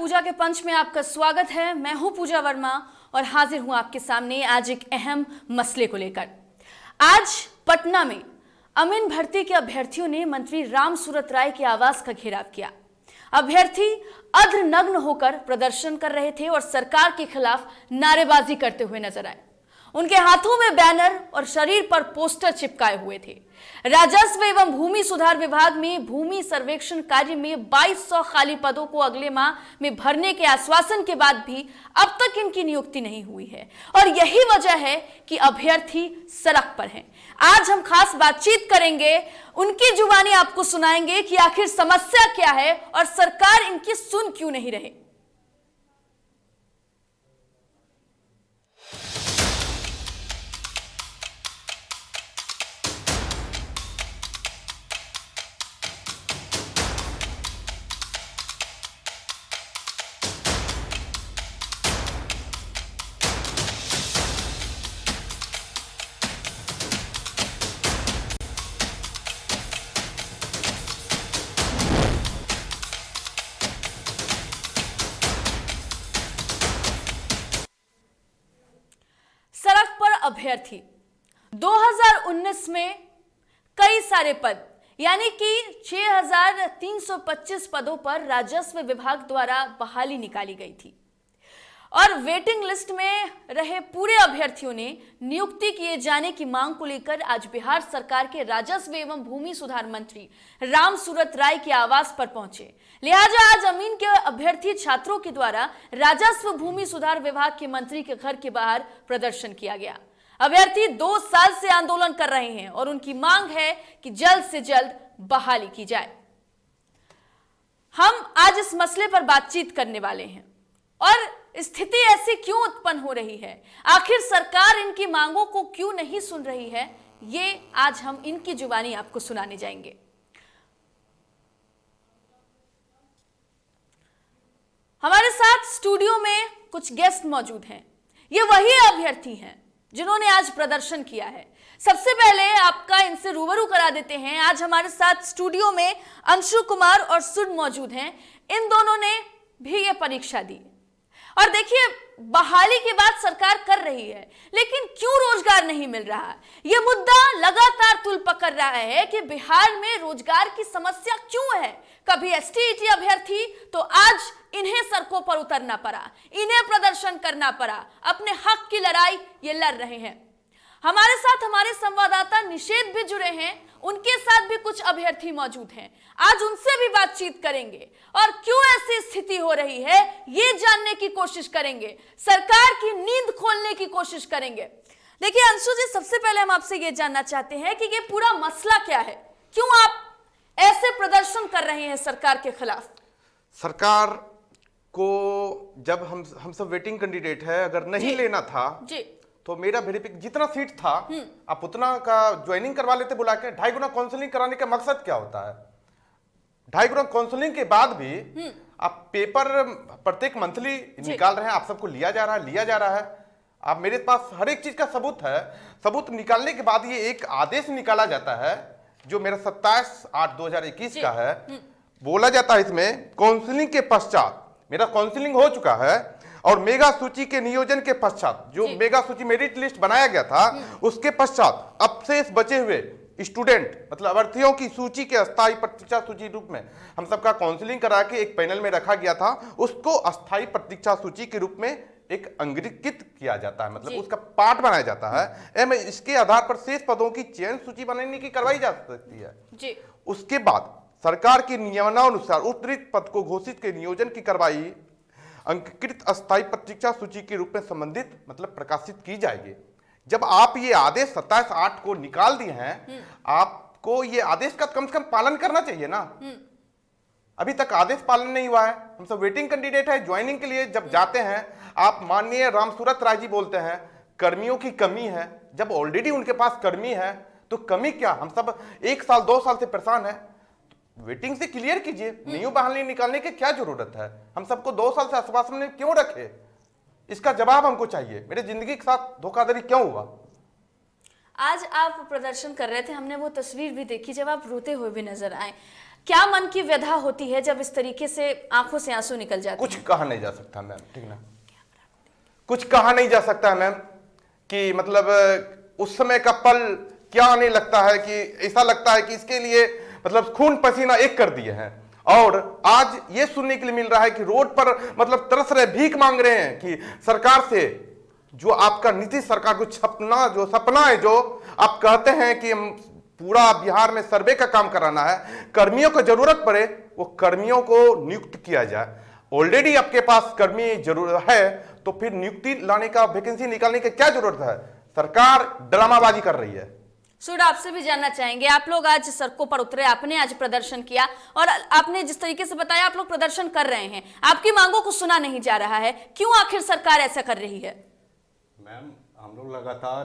पूजा के पंच में आपका स्वागत है। मैं हूं पूजा वर्मा और हाजिर हूं आपके सामने आज एक अहम मसले को लेकर। आज पटना में अमीन भर्ती के अभ्यर्थियों ने मंत्री रामसूरत राय के आवास का घेराव किया। अभ्यर्थी अर्धनग्न होकर प्रदर्शन कर रहे थे और सरकार के खिलाफ नारेबाजी करते हुए नजर आए। उनके हाथों में बैनर और शरीर पर पोस्टर चिपकाए हुए थे। राजस्व एवं भूमि सुधार विभाग में भूमि सर्वेक्षण कार्य में 2200 खाली पदों को अगले माह में भरने के आश्वासन के बाद भी अब तक इनकी नियुक्ति नहीं हुई है और यही वजह है कि अभ्यर्थी सड़क पर हैं। आज हम खास बातचीत करेंगे, उनकी जुबानी आपको सुनाएंगे कि आखिर समस्या क्या है और सरकार इनकी सुन क्यों नहीं रहे। सड़क पर अभ्यर्थी 2019 में कई सारे पद यानी कि 6325 पदों पर राजस्व विभाग द्वारा बहाली निकाली गई थी और वेटिंग लिस्ट में रहे पूरे अभ्यर्थियों ने नियुक्ति किए जाने की मांग को लेकर आज बिहार सरकार के राजस्व एवं भूमि सुधार मंत्री रामसूरत राय के आवास पर पहुंचे। लिहाजा आज अमीन के अभ्यर्थी छात्रों के द्वारा राजस्व भूमि सुधार विभाग के मंत्री के घर के बाहर प्रदर्शन किया गया। अभ्यर्थी 2 साल से आंदोलन कर रहे हैं और उनकी मांग है कि जल्द से जल्द बहाली की जाए। हम आज इस मसले पर बातचीत करने वाले हैं और स्थिति ऐसी क्यों उत्पन्न हो रही है, आखिर सरकार इनकी मांगों को क्यों नहीं सुन रही है, ये आज हम इनकी जुबानी आपको सुनाने जाएंगे। हमारे साथ स्टूडियो में कुछ गेस्ट मौजूद हैं। ये वही अभ्यर्थी हैं जिन्होंने आज प्रदर्शन किया है। सबसे पहले आपका इनसे रूबरू करा देते हैं। आज हमारे साथ स्टूडियो में अंशु कुमार और सुड मौजूद हैं। इन दोनों ने भी ये परीक्षा दी और देखिए बहाली की बात सरकार कर रही है, लेकिन क्यों रोजगार नहीं मिल रहा है, ये मुद्दा लगातार तुल पकड़ रहा है कि बिहार में रोजगार की समस्या क्यों है। कभी एसटीईटी अभ्यर्थी तो आज इन्हें सड़कों पर उतरना पड़ा, इन्हें प्रदर्शन करना पड़ा, अपने हक की लड़ाई ये लड़ रहे हैं। हमारे साथ हमारे संवाददाता निषेध भी जुड़े हैं, उनके साथ भी कुछ अभ्यर्थी मौजूद हैं। आज उनसे भी बातचीत करेंगे और क्यों ऐसी स्थिति हो रही है ये जानने की कोशिश करेंगे, सरकार की नींद खोलने की कोशिश करेंगे। देखिए अंशु जी, सबसे पहले हम आपसे ये जानना चाहते हैं कि ये पूरा मसला क्या है, क्यों आप ऐसे प्रदर्शन कर रहे हैं सरकार के खिलाफ। सरकार को जब हम सब वेटिंग कैंडिडेट है, अगर नहीं लेना था जी तो मेरा वेरिफिक जितना सीट था आप उतना का ज्वाइनिंग करवा लेते बुला के। 2.5 गुना काउंसलिंग कराने का मकसद क्या होता है? 2.5 गुना काउंसलिंग के बाद भी आप पेपर प्रत्येक मंथली निकाल रहे हैं, आप सबको लिया जा रहा है। आप मेरे पास हर एक चीज का सबूत है। सबूत निकालने के बाद ये एक आदेश निकाला जाता है जो मेरा 27/8/2021 का है। बोला जाता है इसमें काउंसलिंग के पश्चात, मेरा काउंसलिंग हो चुका है और मेगा सूची के नियोजन के पश्चात जो मेगा सूची मेरिट लिस्ट बनाया गया था उसके पश्चात अब शेष बचे हुए स्टूडेंट मतलब अभ्यर्थियों की सूची के अस्थायी प्रतीक्षा सूची रूप में हम सबका काउंसलिंग करा के एक पैनल में रखा गया था। उसको अस्थायी प्रतीक्षा सूची के रूप में एक अंगीकृत किया जाता है, मतलब उसका पार्ट बनाया जाता है एवं इसके आधार पर शेष पदों की चयन सूची बनाने की करवाई जा सकती है जी। उसके बाद सरकार के नियमानुसार उक्त पद को घोषित के नियोजन की कार्रवाई अंगीकृत अस्थायी प्रतीक्षा सूची के रूप में संबंधित मतलब प्रकाशित की जाएगी। जब आप ये आदेश 27/8 को निकाल दिए हैं, आपको ये आदेश का कम से कम पालन करना चाहिए ना। अभी तक आदेश पालन नहीं हुआ है। हम सब वेटिंग कैंडिडेट है, ज्वाइनिंग के लिए जब जाते हैं आप माननीय रामसूरत राय जी बोलते हैं कर्मियों की कमी है। जब ऑलरेडी उनके पास कर्मी है तो कमी क्या? हम सब 1 साल 2 साल से परेशान है। वेटिंग से क्लियर कीजिए, न्यू बहाली निकालने की क्या जरूरत है? हम सबको 2 साल से आश्वासन में क्यों रखे? इसका जवाब हमको चाहिए। मेरी जिंदगी के साथ धोखाधड़ी क्यों हुआ? आज आप प्रदर्शन कर रहे थे, हमने वो तस्वीर भी देखी जब आप रोते हुए भी नजर आए। क्या मन की व्यथा होती है जब इस तरीके से आंखों से आंसू निकल जाते कुछ हैं? कहा नहीं जा सकता मैम, ठीक ना, कुछ कहा नहीं जा सकता मैम कि मतलब उस समय का पल क्या आने लगता है कि ऐसा लगता है कि इसके लिए मतलब खून पसीना एक कर दिए हैं। और आज ये सुनने के लिए मिल रहा है कि रोड पर मतलब तरस रहे, भीख मांग रहे हैं कि सरकार से, जो आपका नीतीश सरकार को सपना है, जो आप कहते हैं कि हम पूरा बिहार में सर्वे का काम कराना है, कर्मियों को जरूरत पड़े वो कर्मियों को नियुक्त किया जाए। ऑलरेडी आपके पास कर्मी जरूरत है तो फिर नियुक्ति लाने का, वैकेंसी निकालने की क्या जरूरत है? सरकार ड्रामाबाजी कर रही है। सूर्य, आपसे भी जानना चाहेंगे, आप लोग आज सड़कों पर उतरे, आपने आज प्रदर्शन किया और आपने जिस तरीके से बताया आप लोग प्रदर्शन कर रहे हैं, आपकी मांगों को सुना नहीं जा रहा है, क्यों आखिर सरकार ऐसा कर रही है? मैम, हम लोग लगातार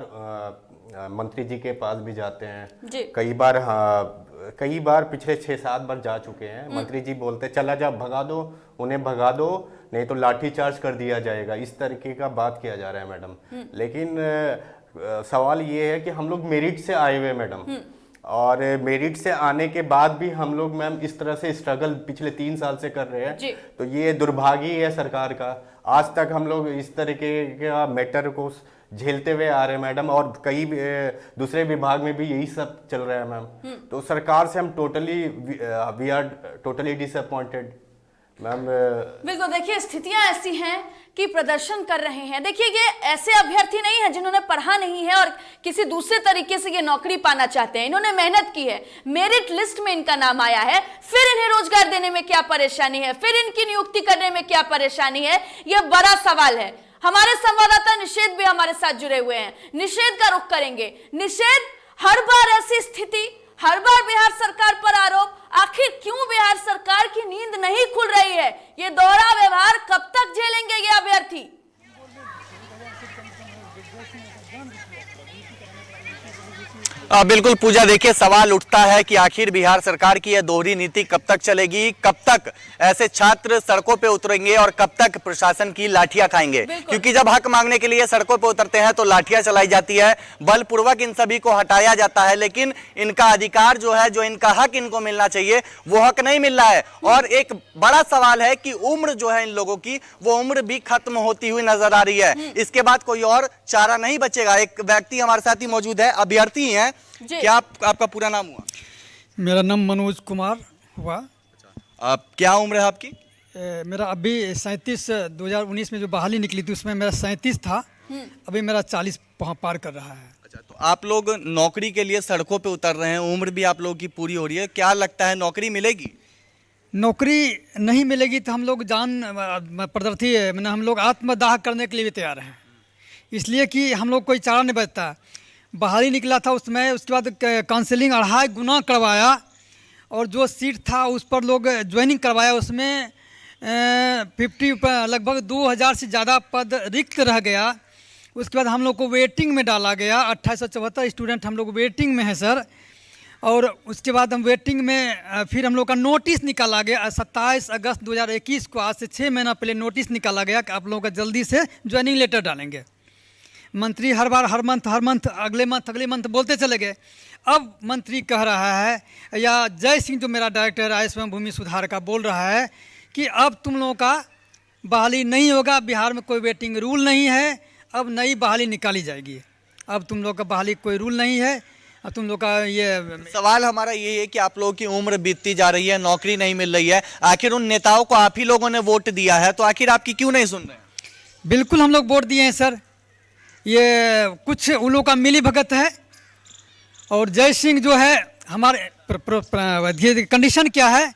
मंत्री जी के पास भी जाते हैं जी। कई बार पिछले 6-7 बार जा चुके हैं। मंत्री जी बोलते चला जा, भगा दो उन्हें, भगा दो, नहीं तो लाठी चार्ज कर दिया जाएगा, इस तरीके का बात किया जा रहा है मैडम। लेकिन सवाल ये है कि हम लोग मेरिट से आए हुए मैडम, और मेरिट से आने के बाद भी हम लोग मैम इस तरह से स्ट्रगल पिछले 3 साल से कर रहे हैं, तो ये दुर्भाग्य है सरकार का। आज तक हम लोग इस तरीके का मैटर को झेलते हुए आ रहे हैं मैडम, और कई दूसरे विभाग में भी यही सब चल रहा है मैम। तो सरकार से हम we are totally disappointed ma'am. बिल्कुल, देखिए स्थितियां ऐसी हैं कि प्रदर्शन कर रहे हैं। देखिए ये ऐसे अभ्यर्थी नहीं है जिन्होंने पढ़ा नहीं है और किसी दूसरे तरीके से ये नौकरी पाना चाहते हैं, इन्होंने मेहनत की है, मेरिट लिस्ट में इनका नाम आया है, फिर इन्हें रोजगार देने में क्या परेशानी है, फिर इनकी नियुक्ति करने में क्या परेशानी है, यह बड़ा सवाल है। हमारे संवाददाता निषेध भी हमारे साथ जुड़े हुए हैं, निषेध का रुख करेंगे। निषेध, हर बार ऐसी स्थिति, हर बार बिहार सरकार पर आरोप, आखिर क्यों बिहार सरकार की नींद नहीं खुल रही है? ये दोहरा व्यवहार कब तक झेलेंगे ये अभ्यर्थी? बिल्कुल पूजा, देखिए सवाल उठता है कि आखिर बिहार सरकार की यह दोहरी नीति कब तक चलेगी, कब तक ऐसे छात्र सड़कों पे उतरेंगे और कब तक प्रशासन की लाठियां खाएंगे? क्योंकि जब हक मांगने के लिए सड़कों पे उतरते हैं तो लाठियां चलाई जाती है, बलपूर्वक इन सभी को हटाया जाता है, लेकिन इनका अधिकार जो है, जो इनका हक इनको मिलना चाहिए, वो हक नहीं मिल रहा है। और एक बड़ा सवाल है कि उम्र जो है इन लोगों की, वो उम्र भी खत्म होती हुई नजर आ रही है। इसके बाद कोई और चारा नहीं बचेगा। एक व्यक्ति हमारे साथ ही मौजूद है, अभ्यर्थी हैं, क्या आपका पूरा नाम हुआ? मेरा नाम मनोज कुमार हुआ। आप क्या उम्र है आपकी? मेरा अभी 37, 2019 में जो बहाली निकली थी उसमें मेरा 37 था, अभी मेरा 40 पार कर रहा है। अच्छा, तो आप लोग नौकरी के लिए सड़कों पे उतर रहे हैं, उम्र भी आप लोगों की पूरी हो रही है, क्या लगता है नौकरी मिलेगी? नौकरी नहीं मिलेगी तो हम लोग हम लोग आत्मदाह करने के लिए भी तैयार हैं, इसलिए कि हम लोग कोई चारा नहीं बचता। बहाली निकला था उसमें, उसके बाद काउंसलिंग 2.5 गुना करवाया, और जो सीट था उस पर लोग ज्वाइनिंग करवाया, उसमें लगभग 2000 से ज़्यादा पद रिक्त रह गया। उसके बाद हम लोग को वेटिंग में डाला गया, 2874 स्टूडेंट हम लोग वेटिंग में है सर। और उसके बाद हम वेटिंग में फिर हम लोग का नोटिस निकाला गया 27 अगस्त 2021 को, आज से 6 महीना पहले नोटिस निकाला गया कि आप लोगों का जल्दी से ज्वाइनिंग लेटर डालेंगे। मंत्री हर मंथ अगले मंथ बोलते चले गए। अब मंत्री कह रहा है, या जय सिंह जो मेरा डायरेक्टर राजस्व भूमि सुधार का बोल रहा है कि अब तुम लोगों का बहाली नहीं होगा, बिहार में कोई वेटिंग रूल नहीं है, अब नई बहाली निकाली जाएगी, अब तुम लोग का बहाली कोई रूल नहीं है, अब तुम लोग का ये। सवाल हमारा ये है कि आप लोगों की उम्र बीतती जा रही है, नौकरी नहीं मिल रही है, आखिर उन नेताओं को आप ही लोगों ने वोट दिया है, तो आखिर आपकी क्यों नहीं सुन रहे हैं? बिल्कुल हम लोग वोट दिए हैं सर, ये कुछ उन लोगों का मिली भगत है। और जय सिंह जो है हमारे कंडीशन क्या है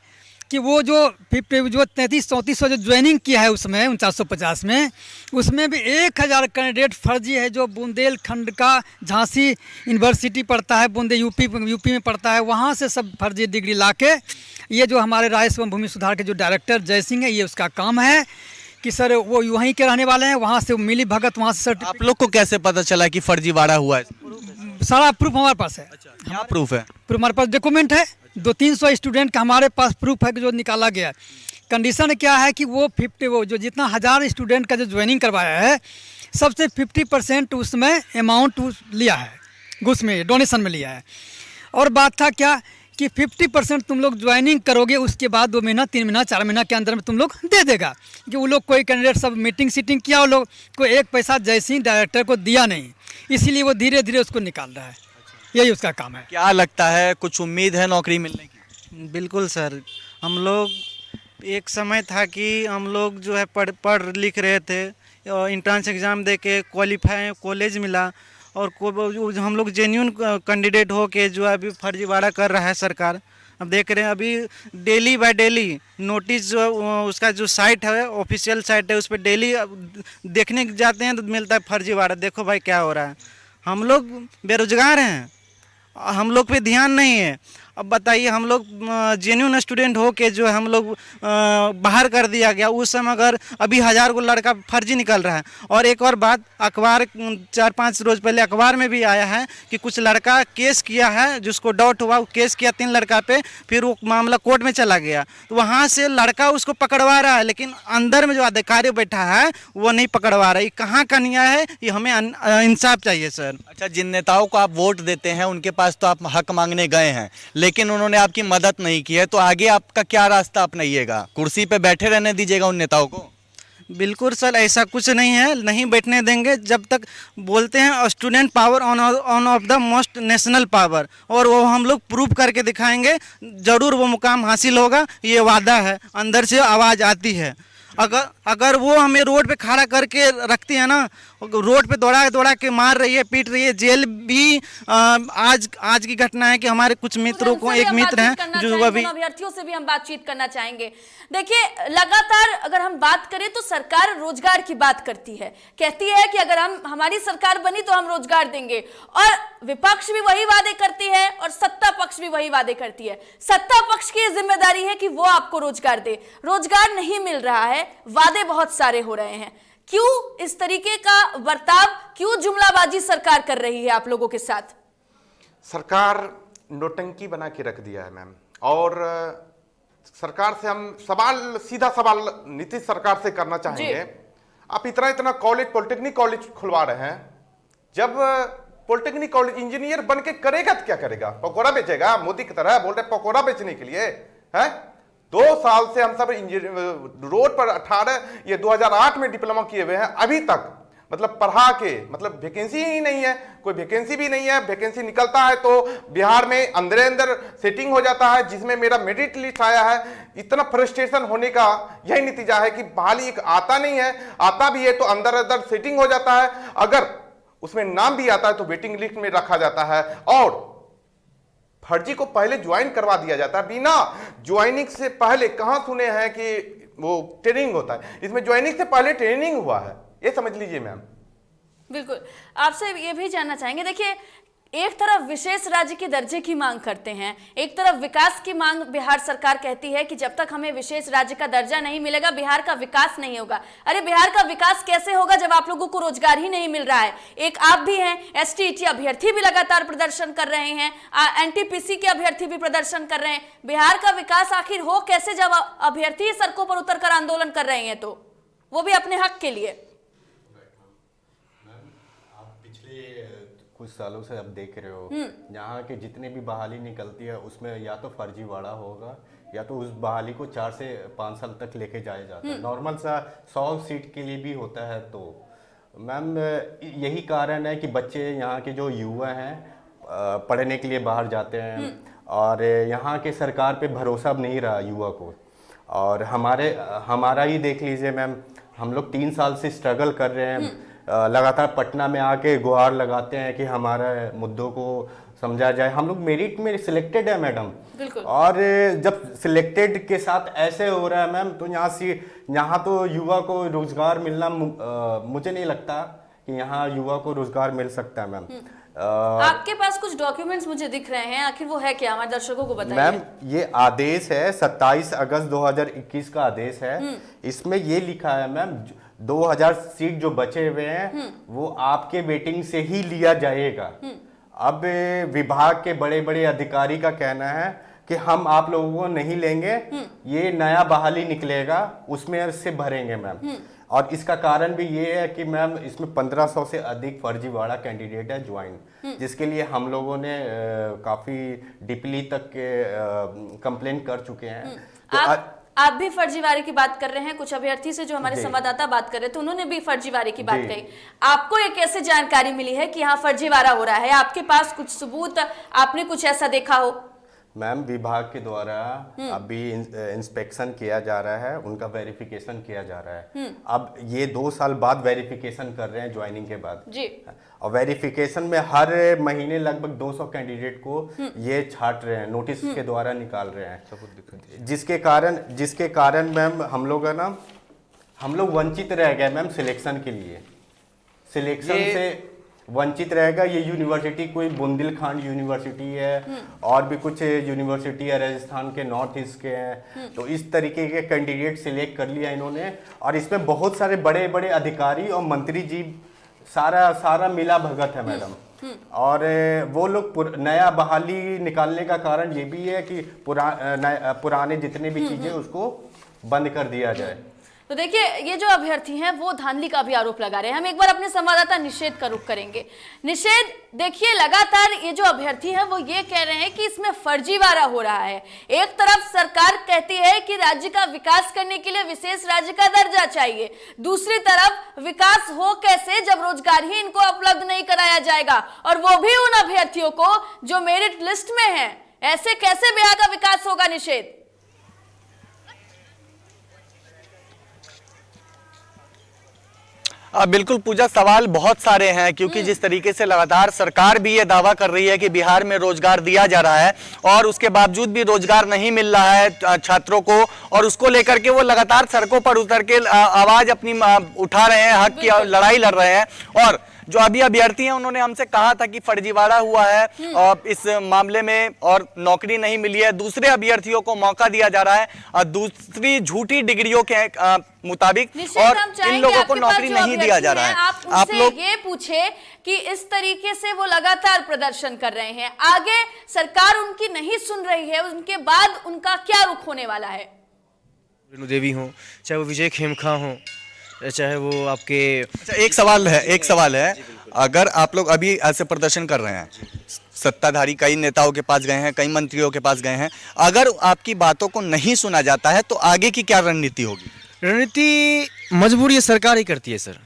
कि वो जो 33-34 जो ज्वाइनिंग किया है उसमें 4950 में, उसमें भी 1000 कैंडिडेट फर्जी है, जो बुंदेलखंड का झांसी यूनिवर्सिटी पढ़ता है, यूपी में पढ़ता है, वहाँ से सब फर्जी डिग्री लाके, ये जो हमारे राजस्व भूमि सुधार के जो डायरेक्टर जय सिंह है, ये उसका काम है कि सर वो वहीं के रहने वाले हैं, वहाँ से मिली भगत, वहाँ से सर्टिफिकेट। आप लोग को कैसे पता चला कि फर्जीवाड़ा हुआ है? सारा प्रूफ हमारे पास है। अच्छा, क्या प्रूफ है? प्रूफ हमारे पास डॉक्यूमेंट है, 200-300 स्टूडेंट का हमारे पास प्रूफ है कि जो निकाला गया। कंडीशन क्या है कि वो जो जितना 1000 स्टूडेंट का जो ज्वाइनिंग करवाया है, सबसे 50% उसमें अमाउंट लिया है, घूस में, डोनेशन में लिया है। और बात था क्या कि 50% तुम लोग ज्वाइनिंग करोगे, उसके बाद 2 महीना 3 महीना 4 महीना के अंदर में तुम लोग दे देगा। कि वो लोग कोई कैंडिडेट सब मीटिंग सीटिंग किया, वो लोग को एक पैसा जैसी डायरेक्टर को दिया नहीं, इसीलिए वो धीरे धीरे उसको निकाल रहा है। यही उसका काम है। क्या लगता है, कुछ उम्मीद है नौकरी मिलने की? बिल्कुल सर, हम लोग एक समय था कि हम लोग जो है पढ़ लिख रहे थे, इंट्रांस एग्ज़ाम दे के क्वालिफाई कॉलेज मिला, और हम लोग जेन्यून कैंडिडेट हो के जो अभी फर्जीवाड़ा कर रहा है सरकार। अब देख रहे हैं अभी डेली बाय डेली नोटिस जो उसका जो साइट है, ऑफिशियल साइट है, उस पर डेली देखने जाते हैं तो मिलता है फर्जीवाड़ा। देखो भाई क्या हो रहा है। हम लोग बेरोजगार हैं, हम लोग पे ध्यान नहीं है। अब बताइए, हम लोग जेन्यून स्टूडेंट हो के जो हम लोग बाहर कर दिया गया। उस समय अगर अभी 1000 को लड़का फर्जी निकल रहा है। और एक और बात, अखबार 4-5 रोज़ पहले अखबार में भी आया है कि कुछ लड़का केस किया है, जिसको डाउट हुआ, वो केस किया 3 लड़का पे, फिर वो मामला कोर्ट में चला गया। तो वहाँ से लड़का उसको पकड़वा रहा है, लेकिन अंदर में जो अधिकारी बैठा है वो नहीं पकड़वा रहा है। ये कहाँ का न्याय है? ये हमें इंसाफ चाहिए सर। अच्छा, जिन नेताओं को आप वोट देते हैं उनके पास तो आप हक मांगने गए हैं, लेकिन उन्होंने आपकी मदद नहीं की है, तो आगे आपका क्या रास्ता अपनाइएगा? कुर्सी पे बैठे रहने दीजिएगा उन नेताओं को? बिल्कुल सर, ऐसा कुछ नहीं है, नहीं बैठने देंगे जब तक बोलते हैं student power on off the most national power, और वो हम लोग प्रूव करके दिखाएंगे। ज़रूर वो मुकाम हासिल होगा, ये वादा है। अंदर से आवाज़ आती है। अगर वो हमें रोड पे खड़ा करके रखती है ना, रोड पे दौड़ा के मार रही है, पीट रही है, जेल भी आज की घटना है कि हमारे कुछ मित्रों को, एक मित्र हैं जो अभी अभ्यर्थियों से भी हम बातचीत करना चाहेंगे। देखिए, लगातार अगर हम बात करें तो सरकार रोजगार की बात करती है, कहती है कि अगर हमारी सरकार बनी तो हम रोजगार देंगे, और विपक्ष भी वही वादे करती है और सत्ता पक्ष भी वही वादे करती है। सत्ता पक्ष की जिम्मेदारी है कि वो आपको रोजगार दे, रोजगार नहीं मिल रहा है, वादे बहुत सारे हो रहे हैं। क्यों इस तरीके का बर्ताव, क्यों जुमलाबाजी सरकार कर रही है आप लोगों के साथ? सरकार नोटंकी बना के रख दिया है मैम, और सरकार से हम सीधा सवाल नीतीश सरकार से करना चाहेंगे। आप इतना कॉलेज, पॉलिटेक्निक कॉलेज खुलवा रहे हैं, जब पॉलिटेक्निक कॉलेज इंजीनियर बन के करेगा तो क्या करेगा? पकौड़ा बेचेगा? मोदी की तरह बोल रहे पकौड़ा बेचने के लिए है? 2 साल से हम सब रोड पर 2008 में डिप्लोमा किए हुए हैं, अभी तक मतलब पढ़ा के, मतलब वैकेंसी ही नहीं है, कोई वैकेंसी भी नहीं है। वैकेंसी निकलता है तो बिहार में अंदर सेटिंग हो जाता है, जिसमें मेरा मेरिट लिस्ट आया है। इतना फ्रस्ट्रेशन होने का यही नतीजा है कि बहाली एक आता नहीं है, आता भी है तो अंदर सेटिंग हो जाता है, अगर उसमें नाम भी आता है तो वेटिंग लिस्ट में रखा जाता है, और फर्जी को पहले ज्वाइन करवा दिया जाता है। बिना ज्वाइनिंग से पहले कहां सुने हैं कि वो ट्रेनिंग होता है? इसमें ज्वाइनिंग से पहले ट्रेनिंग हुआ है, ये समझ लीजिए मैम। बिल्कुल, आपसे ये भी जानना चाहेंगे। देखिए, एक तरफ विशेष राज्य के दर्जे की मांग करते हैं, एक तरफ विकास की मांग बिहार सरकार कहती है कि जब तक हमें विशेष राज्य का दर्जा नहीं मिलेगा बिहार का विकास नहीं होगा। अरे बिहार का विकास कैसे होगा जब आप लोगों को रोजगार ही नहीं मिल रहा है? एक आप भी हैं, एसटीईटी अभ्यर्थी भी लगातार प्रदर्शन कर रहे हैं, एनटीपीसी के अभ्यर्थी भी प्रदर्शन कर रहे हैं। बिहार का विकास आखिर हो कैसे जब अभ्यर्थी सड़कों पर उतरकर आंदोलन कर रहे हैं, तो वो भी अपने हक के लिए? कुछ सालों से आप देख रहे हो, यहाँ के जितने भी बहाली निकलती है उसमें या तो फर्जीवाड़ा होगा, या तो उस बहाली को 4 से 5 साल तक लेके जाया जाता है। नॉर्मल सा 100 सीट के लिए भी होता है। तो मैम यही कारण है कि बच्चे यहाँ के जो युवा हैं पढ़ने के लिए बाहर जाते हैं, और यहाँ के सरकार पे भरोसा नहीं रहा युवा को। और हमारा ही देख लीजिए मैम, हम लोग 3 साल से स्ट्रगल कर रहे हैं, लगातार पटना में आके गुहार लगाते हैं कि हमारे मुद्दों को समझा जाए। हम लोग मेरिट में सिलेक्टेड है मैडम, और जब सिलेक्टेड के साथ ऐसे हो रहा है मैम, तो यहाँ तो युवा को रोजगार मिलना मुझे नहीं लगता कि यहाँ युवा को रोजगार मिल सकता है मैम। आपके पास कुछ डॉक्यूमेंट्स मुझे दिख रहे हैं, आखिर वो है क्या? हमारे दर्शकों को बताइए। मैम ये आदेश है 27 अगस्त 2021 का आदेश है। इसमें ये लिखा है मैम, 2000 सीट जो बचे हुए हैं वो आपके वेटिंग से ही लिया जाएगा। अब विभाग के बड़े बड़े अधिकारी का कहना है कि हम आप लोगों को नहीं लेंगे, ये नया बहाली निकलेगा उसमें से भरेंगे मैम। और इसका कारण भी ये है कि मैम इसमें 1500 से अधिक फर्जीवाड़ा कैंडिडेट है ज्वाइन, जिसके लिए हम लोगों ने काफ़ी डीपली तक कंप्लेन कर चुके हैं। तो आप भी फर्जीवाड़े की बात कर रहे हैं, कुछ अभ्यर्थी से जो हमारे संवाददाता बात कर रहे थे उन्होंने भी फर्जीवाड़े की बात कही। आपको ये कैसे जानकारी मिली है कि यहाँ फर्जीवाड़ा हो रहा है? आपके पास कुछ सबूत, आपने कुछ ऐसा देखा हो? मैम विभाग के द्वारा अभी इंस्पेक्शन किया जा रहा है, उनका वेरिफिकेशन किया जा रहा है। अब ये 2 साल बाद वेरिफिकेशन कर रहे हैं ज्वाइनिंग के बाद जी। और वेरिफिकेशन में हर महीने लगभग 200 कैंडिडेट को ये छांट रहे हैं, नोटिस के द्वारा निकाल रहे हैं, जिसके कारण मैम हम लोग वंचित रह गए मैम सिलेक्शन के लिए। सिलेक्शन से वंचित रहेगा। ये यूनिवर्सिटी कोई बुंदेलखंड यूनिवर्सिटी है और भी कुछ यूनिवर्सिटी है राजस्थान के नॉर्थ ईस्ट के हैं, तो इस तरीके के कैंडिडेट सिलेक्ट कर लिया इन्होंने। और इसमें बहुत सारे बड़े बड़े अधिकारी और मंत्री जी सारा मिला भगत है मैडम। और वो लोग नया बहाली निकालने का कारण ये भी है कि पुराने जितने भी चीजें उसको बंद कर दिया जाए। तो देखिए, ये जो अभ्यर्थी हैं वो धांधली का भी आरोप लगा रहे हैं। हम एक बार अपने संवाददाता निषेध का रुख करेंगे। निषेध, देखिए लगातार ये जो अभ्यर्थी हैं वो ये कह रहे हैं कि इसमें फर्जीवाड़ा हो रहा है। एक तरफ सरकार कहती है कि राज्य का विकास करने के लिए विशेष राज्य का दर्जा चाहिए, दूसरी तरफ विकास हो कैसे जब रोजगार ही इनको उपलब्ध नहीं कराया जाएगा, और वो भी उन अभ्यर्थियों को जो मेरिट लिस्ट में है। ऐसे कैसे बिहार का विकास होगा? निषेध। बिल्कुल पूजा, सवाल बहुत सारे हैं, क्योंकि जिस तरीके से लगातार सरकार भी ये दावा कर रही है कि बिहार में रोजगार दिया जा रहा है और उसके बावजूद भी रोजगार नहीं मिल रहा है छात्रों को, और उसको लेकर के वो लगातार सड़कों पर उतर के आवाज अपनी उठा रहे हैं, हक की लड़ाई लड़ रहे हैं। और जो अभी अभ्यर्थी हैं उन्होंने हमसे कहा था कि फर्जीवाड़ा हुआ है और इस मामले में और नौकरी नहीं मिली है, दूसरे अभ्यर्थियों को मौका दिया जा रहा है और दूसरी झूठी डिग्रियों के मुताबिक, और इन लोगों को नौकरी नहीं दिया जा रहा है। आप लोग ये पूछे कि इस तरीके से वो लगातार प्रदर्शन कर रहे हैं, आगे सरकार उनकी नहीं सुन रही है, उनके बाद उनका क्या रुख होने वाला है? रेणु देवी हो, चाहे वो विजय खेमखा हो, चाहे वो आपके। अच्छा, एक सवाल है, अगर आप लोग अभी ऐसे प्रदर्शन कर रहे हैं, सत्ताधारी कई नेताओं के पास गए हैं, कई मंत्रियों के पास गए हैं, अगर आपकी बातों को नहीं सुना जाता है तो आगे की क्या रणनीति होगी? रणनीति मजबूर ये सरकार ही करती है सर,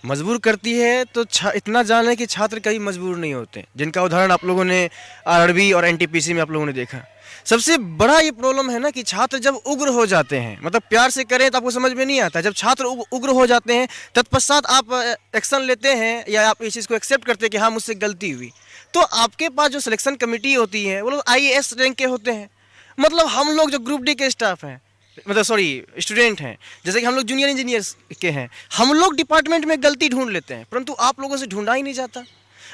मजबूर करती है। तो इतना जाने कि छात्र कभी मजबूर नहीं होते, जिनका उदाहरण आप लोगों ने आरआरबी और एनटीपीसी में आप लोगों ने देखा। सबसे बड़ा ये प्रॉब्लम है ना कि छात्र जब उग्र हो जाते हैं, मतलब प्यार से करें तो आपको समझ में नहीं आता, जब छात्र उग्र हो जाते हैं तत्पश्चात आप एक्शन लेते हैं या आप इस चीज़ को एक्सेप्ट करते हैं कि हाँ मुझसे गलती हुई, तो आपके पास जो सिलेक्शन कमेटी होती है वो लोग IAS रैंक के होते हैं। मतलब हम लोग जो ग्रुप डी के स्टाफ हैं, मतलब स्टूडेंट हैं, जैसे कि हम लोग जूनियर इंजीनियर्स के हैं, हम लोग डिपार्टमेंट में गलती ढूंढ लेते हैं, परंतु आप लोगों से ढूंढा ही नहीं जाता।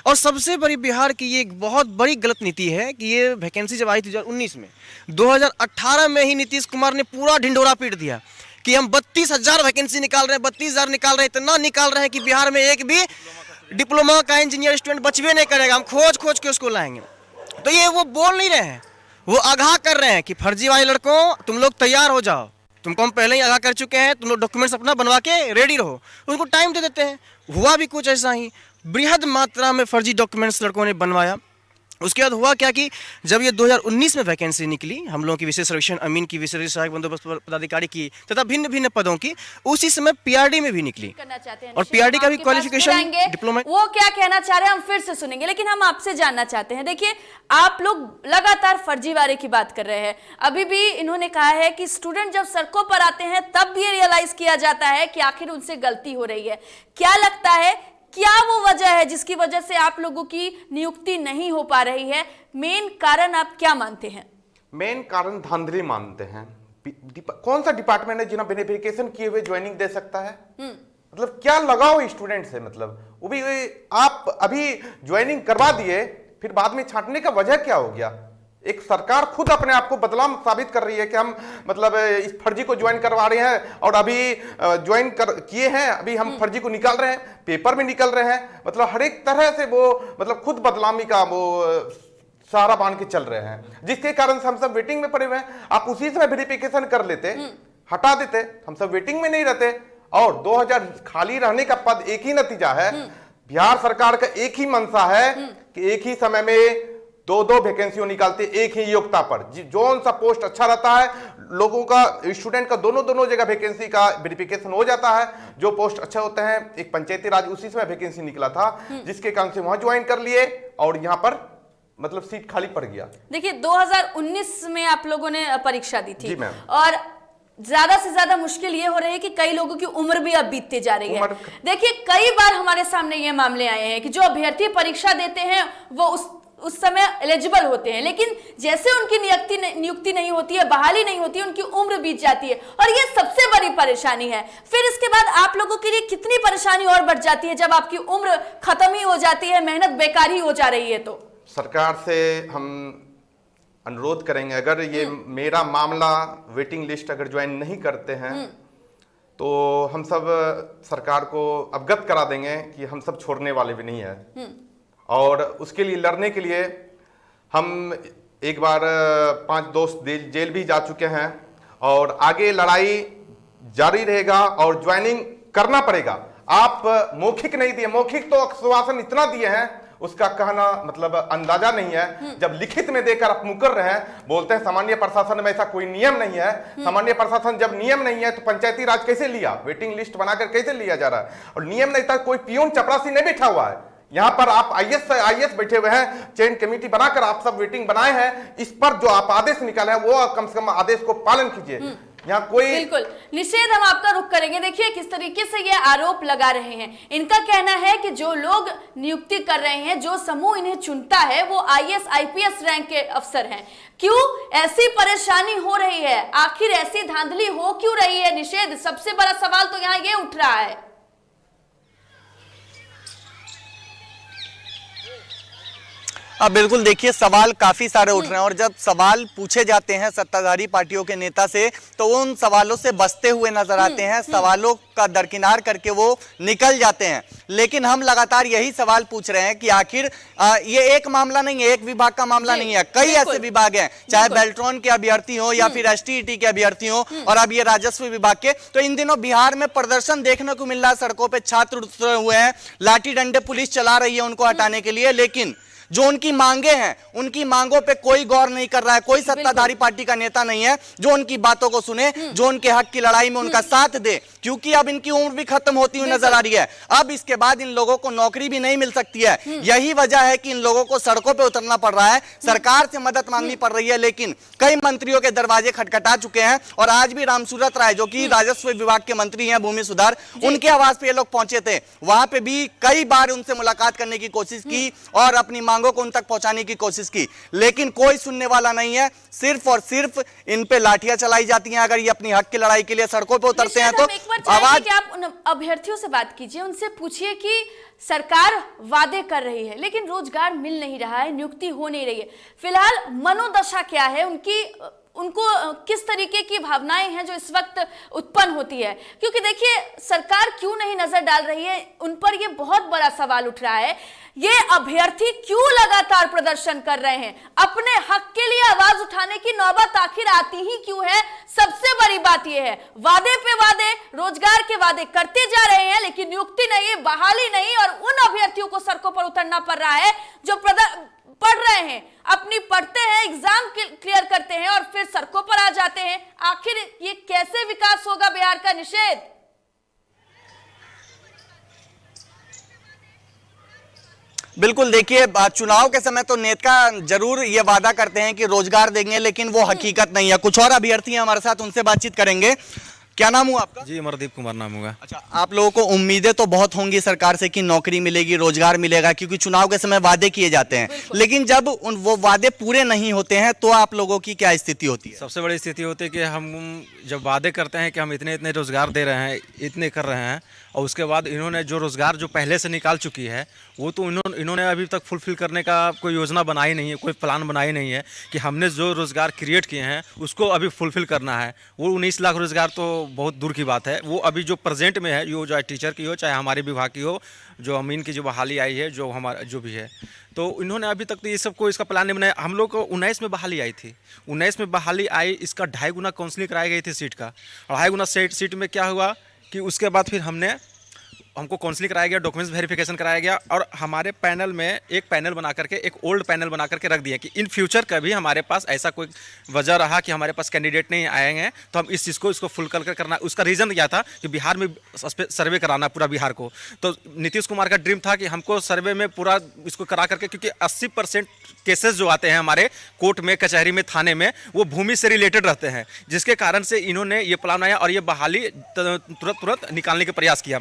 और सबसे बड़ी बिहार की ये एक बहुत बड़ी गलत नीति है कि ये वैकेंसी जब आई थी 2019 में, 2018 में ही नीतीश कुमार ने पूरा ढिंडोरा पीट दिया कि हम 32,000 वैकेंसी निकाल रहे हैं, 32,000 निकाल रहे हैं, इतना निकाल रहे हैं कि बिहार में एक भी डिप्लोमा का इंजीनियर स्टूडेंट बचवे नहीं करेगा, हम खोज के उसको लाएंगे। तो ये वो बोल नहीं रहे हैं, वो आगाह कर रहे हैं कि फर्जी वाले लड़कों तुम लोग तैयार हो जाओ, तुमको हम पहले ही आगाह कर चुके हैं, तुम लोग डॉक्यूमेंट्स अपना बनवा के रेडी रहो। उनको टाइम दे देते हैं। हुआ भी कुछ ऐसा ही, बृहद मात्रा में फर्जी डॉक्यूमेंट्स लड़कों ने बनवाया। उसके बाद हुआ क्या कि जब ये 2019 में वैकेंसी निकली हम लोगों की विशेष सर्वेक्षण अमीन की, विशेष सहायक बंदोबस्त पदाधिकारी की तथा भिन्न भिन्न पदों की, उसी समय PRD में भी निकली और PRD का भी क्वालिफिकेशन डिप्लोमा। वो क्या कहना चाह रहे हैं हम फिर से सुनेंगे, लेकिन हम आपसे जानना चाहते हैं। देखिए, आप लोग लगातार फर्जीवाड़े की बात कर रहे हैं, अभी भी इन्होंने कहा है कि स्टूडेंट जब सड़कों पर आते हैं तब ये रियलाइज किया जाता है कि आखिर उनसे गलती हो रही है। क्या लगता है, क्या वो वजह है जिसकी वजह से आप लोगों की नियुक्ति नहीं हो पा रही है? मेन कारण आप क्या मानते हैं? मेन कारण धांधली मानते हैं। कौन सा डिपार्टमेंट है जिन्हें वेरिफिकेशन किए हुए ज्वाइनिंग दे सकता है? मतलब क्या लगाओ स्टूडेंट से, मतलब वो भी आप अभी ज्वाइनिंग करवा दिए फिर बाद में छांटने का वजह क्या हो गया? एक सरकार खुद अपने आप को बदलाव साबित कर रही है कि हम मतलब इस फर्जी को ज्वाइन करवा रहे हैं और अभी ज्वाइन किए हैं, अभी हम फर्जी को निकाल रहे हैं, पेपर में निकल रहे हैं, मतलब हर एक तरह से वो मतलब खुद बदलामी का वो सहारा बांध के चल रहे हैं, जिसके कारण हम सब वेटिंग में पड़े हुए हैं। आप उसी समय वेरिफिकेशन कर लेते, हटा देते, हम सब वेटिंग में नहीं रहते। और 2000 खाली रहने का पद एक ही नतीजा है। बिहार सरकार का एक ही मंशा है कि एक ही समय में दो वैकेंसी निकालते एक ही योग्यता पर, जो सा पोस्ट अच्छा रहता है लोगों का, स्टूडेंट का दोनों जगह वैकेंसी का वेरिफिकेशन हो जाता है। जो पोस्ट अच्छा होते हैं, एक पंचायती राज उसी समय वैकेंसी निकला था जिसके कारण से वहां ज्वाइन कर लिए और यहाँ पर मतलब सीट खाली पड़ गया। देखिए 2019 में आप लोगों ने परीक्षा दी थी जी मैम। और ज्यादा से ज्यादा मुश्किल ये हो रही है कि कई लोगों की उम्र भी अब बीतती जा रही है। देखिए कई बार हमारे सामने ये मामले आए हैं कि जो अभ्यर्थी परीक्षा देते हैं वो उस समय एलिजिबल होते हैं, लेकिन जैसे उनकी नियुक्ति नहीं होती है, बहाली नहीं होती है, उनकी उम्र बीत जाती है और ये सबसे बड़ी परेशानी है। फिर इसके बाद आप लोगों के लिए कितनी परेशानी और बढ़ जाती है जब आपकी उम्र खत्म ही हो जाती है, मेहनत बेकार ही हो जा रही है। तो सरकार से हम अनुरोध करेंगे, अगर ये मेरा मामला वेटिंग लिस्ट अगर ज्वाइन नहीं करते हैं तो हम सब सरकार को अवगत करा देंगे कि हम सब छोड़ने वाले भी नहीं है। और उसके लिए लड़ने के लिए हम एक बार 5 दोस्त जेल भी जा चुके हैं और आगे लड़ाई जारी रहेगा और ज्वाइनिंग करना पड़ेगा। आप मौखिक नहीं दिए, मौखिक तो आश्वासन इतना दिए हैं उसका कहना मतलब अंदाजा नहीं है। जब लिखित में देकर आप मुकर रहे हैं, बोलते हैं सामान्य प्रशासन में ऐसा कोई नियम नहीं है। सामान्य प्रशासन जब नियम नहीं है तो पंचायती राज कैसे लिया, वेटिंग लिस्ट बनाकर कैसे लिया जा रहा है? और नियम नहीं था, कोई पियून चपरासी नहीं बैठा हुआ है यहाँ पर। आप आईएएस बैठे हुए हैं, चयन कमेटी बनाकर आप सब वेटिंग बनाए हैं। इस पर जो आप आदेश निकाले हैं वो कम से कम आदेश को पालन कीजिए। यहाँ कोई बिल्कुल निषेध, हम आपका रुख करेंगे। देखिए किस तरीके से ये आरोप लगा रहे हैं। इनका कहना है कि जो लोग नियुक्ति कर रहे हैं, जो समूह इन्हें चुनता है, वो आईएएस आईपीएस रैंक के अफसर हैं। क्यों ऐसी परेशानी हो रही है, आखिर ऐसी धांधली हो क्यों रही है? निषेध, सबसे बड़ा सवाल तो यहाँ ये उठ रहा है। अब बिल्कुल देखिए सवाल काफी सारे उठ रहे हैं और जब सवाल पूछे जाते हैं सत्ताधारी पार्टियों के नेता से तो वो उन सवालों से बचते हुए नजर आते हैं, सवालों का दरकिनार करके वो निकल जाते हैं। लेकिन हम लगातार यही सवाल पूछ रहे हैं कि आखिर ये एक मामला नहीं है, एक विभाग का मामला नहीं है, कई ऐसे विभाग हैं, चाहे बेल्ट्रॉन के अभ्यर्थी हो या फिर एसटीईटी के अभ्यर्थी हो और अब ये राजस्व विभाग के। तो इन दिनों बिहार में प्रदर्शन देखने को मिल रहा है, सड़कों पर छात्र उतरे हुए हैं, लाठी डंडे पुलिस चला रही है उनको हटाने के लिए, लेकिन जो उनकी मांगे हैं उनकी मांगों पे कोई गौर नहीं कर रहा है। कोई सत्ताधारी पार्टी का नेता नहीं है जो उनकी बातों को सुने, जो उनके हक की लड़ाई में उनका साथ दे, क्योंकि अब इनकी उम्र भी खत्म होती हुई नजर आ रही है। अब इसके बाद इन लोगों को नौकरी भी नहीं मिल सकती है। यही वजह है कि इन लोगों को सड़कों पे उतरना पड़ रहा है, सरकार से मदद मांगनी पड़ रही है। लेकिन कई मंत्रियों के दरवाजे खटखटा चुके हैं और आज भी रामसूरत राय जो कि राजस्व विभाग के मंत्री हैं, भूमि सुधार, उनके आवास पे ये लोग पहुंचे थे। वहां पे भी कई बार उनसे मुलाकात करने की कोशिश की और अपनी मांगों को उन तक पहुंचाने की कोशिश की, लेकिन कोई सुनने वाला नहीं है। सिर्फ और सिर्फ इन पे लाठियां चलाई जाती हैं। अगर ये अपनी हक की लड़ाई के लिए सड़कों पे उतरते हैं तो आवाज कि आप उन अभ्यर्थियों से बात कीजिए, उनसे पूछिए कि सरकार वादे कर रही है लेकिन रोजगार मिल नहीं रहा है, नियुक्ति हो नहीं रही है। फिलहाल मनोदशा क्या है उनको किस तरीके की भावनाएं हैं जो इस वक्त उत्पन्न होती है? क्योंकि देखिए सरकार क्यों नहीं नजर डाल रही है, उन पर यह बहुत बड़ा सवाल उठ रहा है। ये अभ्यर्थी क्यों लगातार प्रदर्शन कर रहे हैं? अपने हक के लिए आवाज उठाने की नौबत आखिर आती ही क्यों है? सबसे बड़ी बात यह है, वादे पे वादे, रोजगार के वादे करते जा रहे हैं लेकिन नियुक्ति नहीं, बहाली नहीं, और उन अभ्यर्थियों को सड़कों पर उतरना पड़ रहा है जो पढ़ रहे हैं, अपनी पढ़ते हैं, एग्जाम क्लियर करते हैं और फिर सड़कों पर आ जाते हैं। आखिर ये कैसे विकास होगा बिहार का? निषेध, बिल्कुल देखिए चुनाव के समय तो नेता जरूर ये वादा करते हैं कि रोजगार देंगे, लेकिन वो हकीकत नहीं है। कुछ और अभ्यर्थी हैं हमारे साथ, उनसे बातचीत करेंगे। क्या नाम हुआ आपका? जी अमरदीप कुमार नाम होगा। अच्छा, आप लोगों को उम्मीदें तो बहुत होंगी सरकार से कि नौकरी मिलेगी, रोजगार मिलेगा, क्योंकि चुनाव के समय वादे किए जाते हैं, लेकिन जब वो वादे पूरे नहीं होते हैं तो आप लोगों की क्या स्थिति होती है? सबसे बड़ी स्थिति होती है कि हम जब वादे करते हैं कि हम इतने इतने रोजगार दे रहे हैं, इतने कर रहे हैं, और उसके बाद इन्होंने जो रोजगार जो पहले से निकाल चुकी है वो तो इन्होंने अभी तक फुलफिल करने का कोई योजना बनाई नहीं है, कोई प्लान बनाई नहीं है कि हमने जो रोजगार क्रिएट किए हैं उसको अभी फुलफिल करना है। वो 19 लाख रोजगार तो बहुत दूर की बात है। वो अभी जो प्रेजेंट में है, जो चाहे टीचर की हो चाहे हमारे विभाग की हो, जो अमीन की जो बहाली आई है, जो हमारा जो भी है, तो इन्होंने अभी तक तो ये सब को इसका प्लान नहीं बनाया। हम लोग को 19 में बहाली आई थी, 19 में बहाली आई, इसका 2.5 गुना काउंसलिंग कराई गई थी सीट का, 2.5 गुना सीट में क्या हुआ कि उसके बाद फिर हमको काउंसलिंग कराया गया, डॉक्यूमेंट्स वेरिफिकेशन कराया गया और हमारे पैनल में एक पैनल बना करके, एक ओल्ड पैनल बना करके रख दिया कि इन फ्यूचर कभी हमारे पास ऐसा कोई वजह रहा कि हमारे पास कैंडिडेट नहीं आएंगे तो हम इस चीज़ को इसको फुल कर करना। उसका रीज़न क्या था कि बिहार में सर्वे कराना पूरा बिहार को। तो नीतीश कुमार का ड्रीम था कि हमको सर्वे में पूरा इसको करा करके, क्योंकि 80% केसेस जो आते हैं हमारे कोर्ट में, कचहरी में, थाने में, वो भूमि से रिलेटेड रहते हैं, जिसके कारण से इन्होंने ये प्लान बनाया और ये बहाली तुरंत निकालने का प्रयास किया।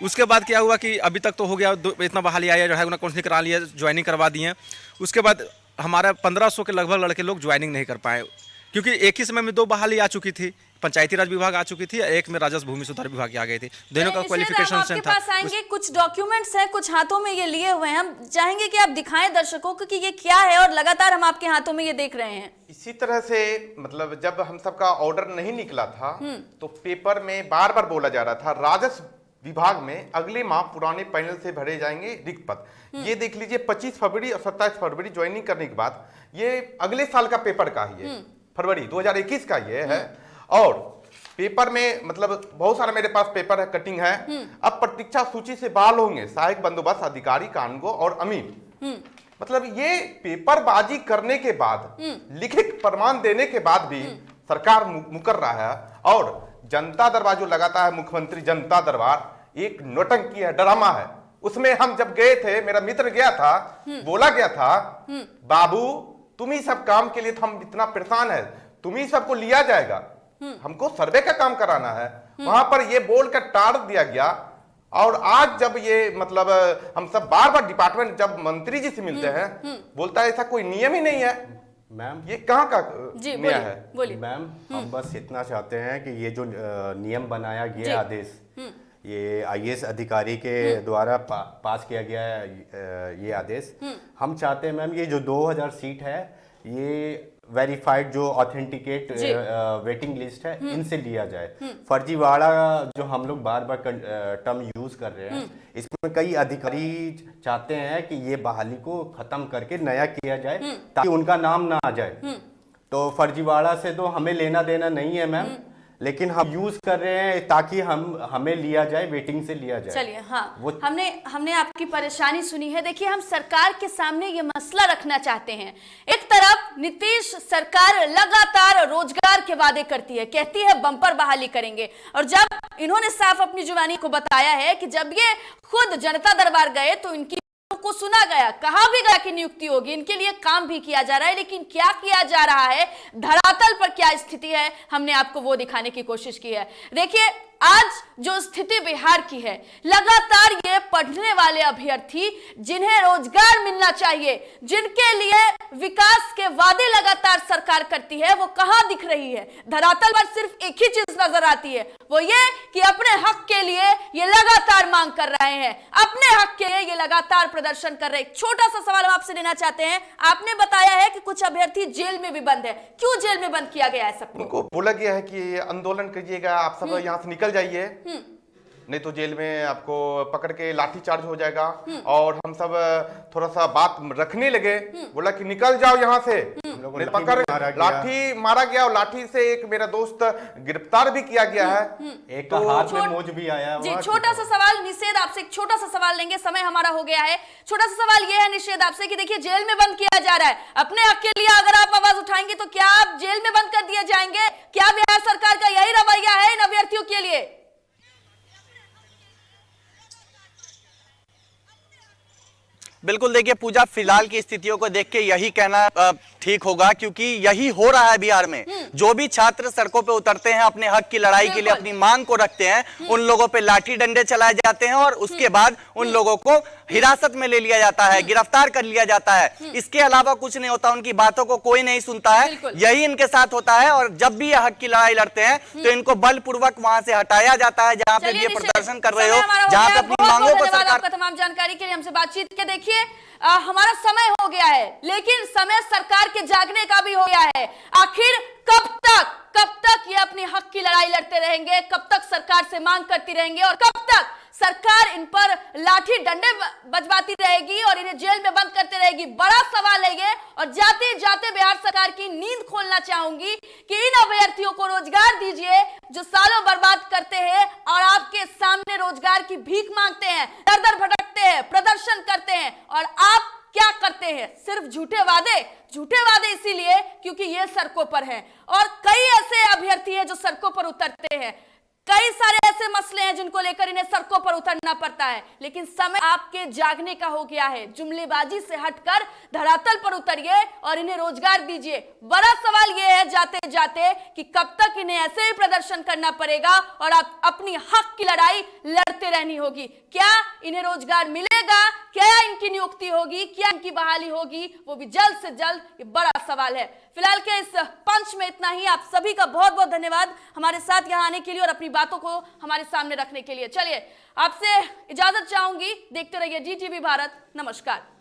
उसके बाद क्या हुआ कि अभी तक तो हो गया, इतना बहाली आया, जो है ना काउंसलिंग करा लिया, ज्वाइनिंग करवा दिए। उसके बाद हमारा 1500 के लगभग लड़के लोग ज्वाइनिंग नहीं कर पाए, क्योंकि एक ही समय में 2 बहाली आ चुकी थी, पंचायती राज विभाग आ चुकी थी, एक में राजस्व भूमि सुधार विभाग की आ गई थी। दोनों का क्वालिफिकेशन सेम था। पास आएंगे, कुछ डॉक्यूमेंट्स हैं, कुछ हाथों में ये लिए हुए हैं, हम चाहेंगे कि आप दिखाएं दर्शकों को कि ये क्या है और लगातार हम आपके हाथों में ये देख रहे हैं। इसी तरह से मतलब जब हम सबका ऑर्डर नहीं निकला था तो पेपर में बार बार बोला जा रहा था राजस्व विभाग में अगले माह पुराने पैनल से भरे जाएंगे रिक्त पद। ये देख लीजिए 25 फरवरी और 27 फरवरी ज्वाइनिंग करने के बाद ये अगले साल का पेपर का ही है, फरवरी 2021 का ये है। और पेपर में मतलब बहुत सारा मेरे पास पेपर है, कटिंग है। अब प्रतीक्षा सूची से बहाल होंगे सहायक बंदोबस्त अधिकारी, कानूनगो और अमीन। मतलब ये पेपरबाजी करने के बाद, लिखित प्रमाण देने के बाद भी सरकार मुकर रहा है। और जनता दरबार जो लगाता है मुख्यमंत्री जनता दरबार, एक नौटंकी है, ड्रामा है। उसमें हम जब गए थे, मेरा मित्र गया था, बोला गया था बाबू तुम ही सब काम के लिए तो हम इतना परेशान है, तुम ही सबको लिया जाएगा, हमको सर्वे का काम कराना है। वहां पर ये बोल कर टाड़ दिया गया। और आज जब ये मतलब हम सब बार बार डिपार्टमेंट जब मंत्री जी से मिलते हैं, बोलता है ऐसा कोई नियम ही नहीं है। मैम ये कहाँ का नियम है? बोलिए मैम, हम बस इतना चाहते हैं कि ये जो नियम बनाया गया आदेश, ये आईएएस अधिकारी के द्वारा पास किया गया है ये आदेश, हम चाहते हैं मैम ये जो 2000 सीट है ये वेरीफाइड जो ऑथेंटिकेट वेटिंग लिस्ट है इनसे लिया जाए। फर्जीवाड़ा जो हम लोग बार बार टर्म यूज कर रहे हैं, इसमें कई अधिकारी चाहते हैं कि ये बहाली को खत्म करके नया किया जाए ताकि उनका नाम ना आ जाए। तो फर्जीवाड़ा से तो हमें लेना देना नहीं है मैम, लेकिन हम यूज कर रहे हैं ताकि हमें लिया जाए, वेटिंग से लिया जाए। चलिए, हाँ, हमने आपकी परेशानी सुनी है। देखिए, हम सरकार के सामने ये मसला रखना चाहते हैं। एक तरफ नीतीश सरकार लगातार रोजगार के वादे करती है, कहती है बम्पर बहाली करेंगे, और जब इन्होंने साफ अपनी जुबानी को बताया है कि जब ये खुद जनता दरबार गए तो इनकी को सुना गया, कहा भी गया कि नियुक्ति होगी, इनके लिए काम भी किया जा रहा है, लेकिन क्या किया जा रहा है, धरातल पर क्या स्थिति है, हमने आपको वो दिखाने की कोशिश की है। देखिए, आज जो स्थिति बिहार की है, लगातार ये पढ़ने वाले अभ्यर्थी जिन्हें रोजगार मिलना चाहिए, जिनके लिए विकास के वादे लगातार सरकार करती है, वो कहां दिख रही है? धरातल पर सिर्फ एक ही चीज नजर आती है, वो ये कि अपने हक के लिए ये लगातार मांग कर रहे हैं, अपने हक के लिए ये लगातार प्रदर्शन कर रहे हैं। एक छोटा सा सवाल हम आपसे लेना चाहते हैं। आपने बताया है कि कुछ अभ्यर्थी जेल में भी बंद है, क्यों जेल में बंद किया गया है सबको? उनको बोला गया है कि आंदोलन कीजिएगा, आप सब यहाँ से निकल जाइए, नहीं तो जेल में आपको पकड़ के लाठी चार्ज हो जाएगा। और हम सब थोड़ा सा बात रखने लगे, बोला कि निकल जाओ यहाँ से, पकड़ लाठी मारा गया और लाठी से एक मेरा दोस्त गिरफ्तार भी किया गया है, एक तो हाथ में मोच भी आया। जी, छोटा सा सवाल निषेध आपसे, एक छोटा सा सवाल लेंगे, समय हमारा हो गया है। छोटा सा सवाल यह है निषेध आपसे कि देखिए, जेल में बंद किया जा रहा है, अपने हक के लिए अगर आप आवाज उठाएंगे तो क्या आप जेल में बंद कर दिए जाएंगे? क्या बिहार सरकार का यही रवैया है इन अभ्यर्थियों के लिए? बिल्कुल, देखिए पूजा, फिलहाल की स्थितियों को देख के यही कहना ठीक होगा, क्योंकि यही हो रहा है बिहार में। जो भी छात्र सड़कों पे उतरते हैं, अपने हक की लड़ाई के लिए अपनी मांग को रखते हैं, उन लोगों पे लाठी डंडे चलाए जाते हैं और उसके बाद उन लोगों को हिरासत में ले लिया जाता है, गिरफ्तार कर लिया जाता है। इसके अलावा कुछ नहीं होता, उनकी बातों को कोई नहीं सुनता है। यही इनके साथ होता है। और जब भी ये हक की लड़ाई लड़ते हैं तो इनको बलपूर्वक वहां से हटाया जाता है, जहां पे ये प्रदर्शन कर रहे हो, जहां पे अपनी मांगों को सरकार। आपका तमाम जानकारी के लिए हमसे बातचीत के। देखिए, हमारा समय हो गया है, लेकिन समय सरकार के जागने का भी हो गया है। आखिर कब तक ये अपने हक की लड़ाई लड़ते रहेंगे? कब तक सरकार से मांग करती रहेंगे? और कब तक सरकार इन पर लाठी डंडे बजवाती रहेगी और इन्हें जेल में बंद करते रहेगी? बड़ा सवाल है ये। और जाते जाते बिहार सरकार की नींद खोलना चाहूंगी कि इन अभ्यर्थियों को रोजगार दीजिए जो सालों बर्बाद करते हैं और आपके सामने रोजगार की भीख मांगते हैं, दर दर भटकते हैं, प्रदर्शन करते हैं। और आप क्या करते हैं? सिर्फ झूठे वादे इसीलिए क्योंकि ये सड़कों पर हैं। और कई ऐसे अभ्यर्थी हैं जो सड़कों पर उतरते हैं, कई सारे ऐसे मसले हैं जिनको लेकर इन्हें सड़कों पर उतरना पड़ता है। लेकिन समय आपके जागने का हो गया है। जुमलेबाजी से हटकर धरातल पर उतरिए और इन्हें रोजगार दीजिए। बड़ा सवाल यह है जाते जाते कि कब तक इन्हें ऐसे ही प्रदर्शन करना पड़ेगा और आप अपनी हक की लड़ाई लड़ते रहनी होगी। क्या इन्हें रोजगार मिलेगा? क्या इनकी नियुक्ति होगी? क्या इनकी बहाली होगी? वो भी जल्द से जल्द, ये बड़ा सवाल है। फिलहाल के इस पंच में इतना ही। आप सभी का बहुत बहुत धन्यवाद हमारे साथ यहाँ आने के लिए और अपनी बातों को हमारे सामने रखने के लिए। चलिए आपसे इजाजत चाहूंगी। देखते रहिए DTV भारत। नमस्कार।